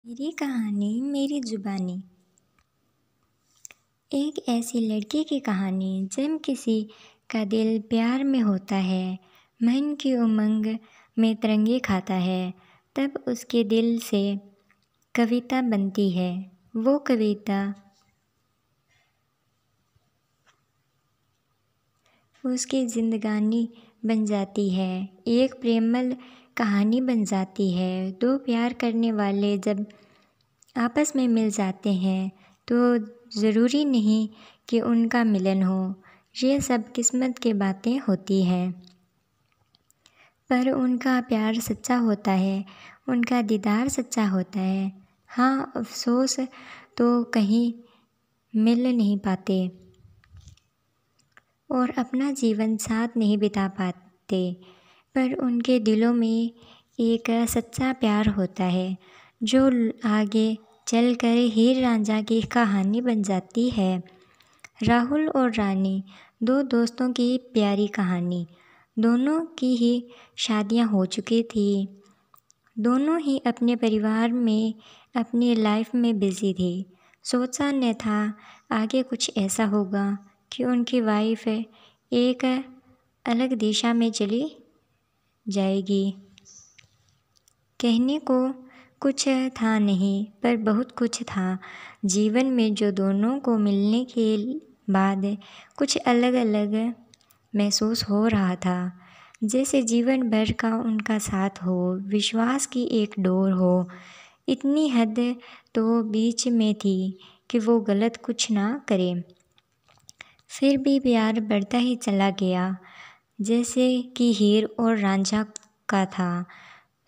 मेरी कहानी मेरी जुबानी। एक ऐसी लड़की की कहानी जब किसी का दिल प्यार में होता है, मन की उमंग में तरंगे खाता है, तब उसके दिल से कविता बनती है। वो कविता उसकी जिंदगानी बन जाती है, एक प्रेमल कहानी बन जाती है। दो प्यार करने वाले जब आपस में मिल जाते हैं तो ज़रूरी नहीं कि उनका मिलन हो, ये सब किस्मत की बातें होती हैं। पर उनका प्यार सच्चा होता है, उनका दीदार सच्चा होता है। हाँ, अफसोस तो कहीं मिल नहीं पाते और अपना जीवन साथ नहीं बिता पाते, पर उनके दिलों में एक सच्चा प्यार होता है जो आगे चलकर हीर रांझा की कहानी बन जाती है। राहुल और रानी, दो दोस्तों की प्यारी कहानी। दोनों की ही शादियां हो चुकी थी, दोनों ही अपने परिवार में अपनी लाइफ में बिजी थी। सोचा न था आगे कुछ ऐसा होगा कि उनकी वाइफ एक अलग दिशा में चली जाएगी। कहने को कुछ था नहीं, पर बहुत कुछ था जीवन में जो दोनों को मिलने के बाद कुछ अलग अलग महसूस हो रहा था। जैसे जीवन भर का उनका साथ हो, विश्वास की एक डोर हो। इतनी हद तो बीच में थी कि वो गलत कुछ ना करे। फिर भी प्यार बढ़ता ही चला गया, जैसे कि हीर और रांझा का था,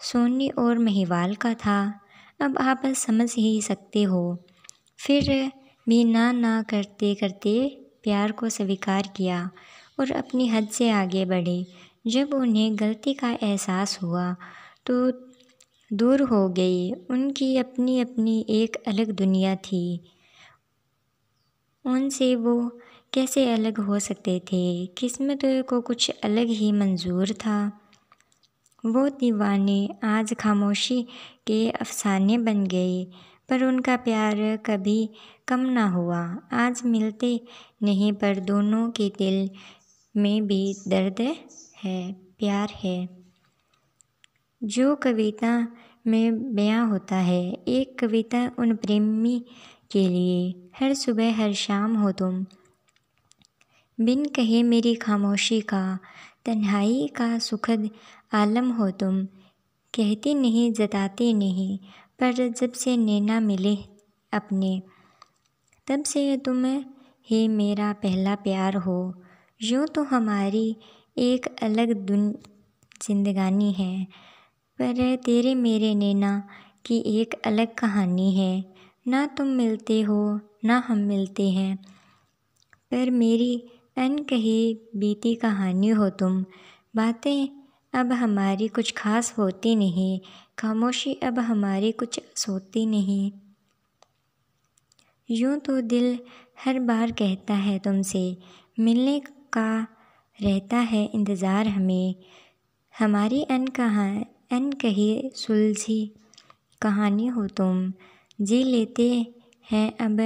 सोनी और महिवाल का था। अब आप समझ ही सकते हो। फिर भी ना करते करते प्यार को स्वीकार किया और अपनी हद से आगे बढ़े। जब उन्हें गलती का एहसास हुआ तो दूर हो गई। उनकी अपनी अपनी एक अलग दुनिया थी, उनसे वो कैसे अलग हो सकते थे। किस्मत को कुछ अलग ही मंजूर था। वो दीवाने आज खामोशी के अफसाने बन गए, पर उनका प्यार कभी कम ना हुआ। आज मिलते नहीं, पर दोनों के दिल में भी दर्द है, प्यार है, जो कविता में बयां होता है। एक कविता उन प्रेमी के लिए। हर सुबह हर शाम हो तुम, बिन कहे मेरी खामोशी का, तन्हाई का सुखद आलम हो तुम। कहते नहीं जताते नहीं, पर जब से नैना मिले अपने, तब से तुम ही मेरा पहला प्यार हो। यूँ तो हमारी एक अलग जिंदगानी है, पर तेरे मेरे नैना की एक अलग कहानी है। ना तुम मिलते हो ना हम मिलते हैं, पर मेरी अनकही बीती कहानी हो तुम। बातें अब हमारी कुछ खास होती नहीं, खामोशी अब हमारी कुछ सोती नहीं। यूँ तो दिल हर बार कहता है तुमसे, मिलने का रहता है इंतज़ार हमें। हमारी अनकही सुलझी कहानी हो तुम। जी लेते हैं अब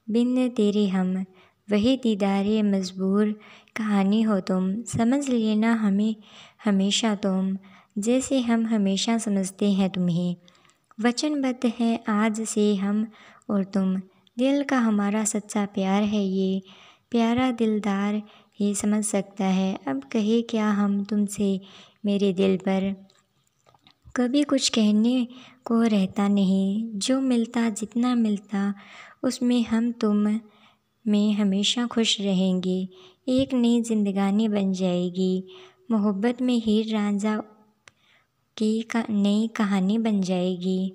बिन तेरे हम, वही दीदारे मजबूर कहानी हो तुम। समझ लेना हमें हमेशा तुम, जैसे हम हमेशा समझते हैं तुम्हें। वचनबद्ध है आज से हम और तुम, दिल का हमारा सच्चा प्यार है ये। प्यारा दिलदार ही समझ सकता है, अब कहे क्या हम तुमसे मेरे दिल पर। कभी कुछ कहने को रहता नहीं, जो मिलता जितना मिलता उसमें हम तुम में हमेशा खुश रहेंगे। एक नई जिंदगानी बन जाएगी, मोहब्बत में हीर रांझा की नई कहानी बन जाएगी।